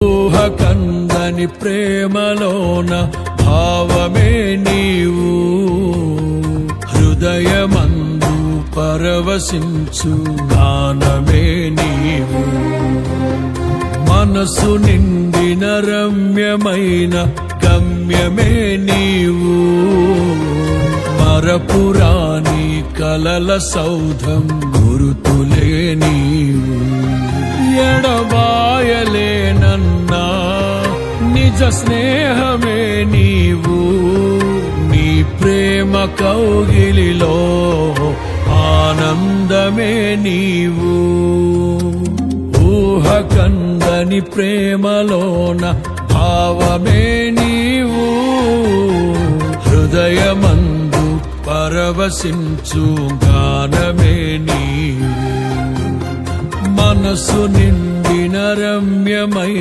ఊహకందని ప్రేమలోన భావమే నీవు, హృదయమందు పరవశించు గానమే నీవు. మనసు నిండిన రమ్యమైన గమ్యమే నీవు, మరపురాని కలల సౌధం గురుతులే నీవు. ఎడబాయలేనన్నా నిజ స్నేహమే నీవు, నీ ప్రేమ కౌగిలిలో ఆనందమే నీవు. ఊహకందని ప్రేమలోన భావమే నీవు, హృదయమందు పరవశించు గానమే నీవు. మనసు నిండిన రమ్యమై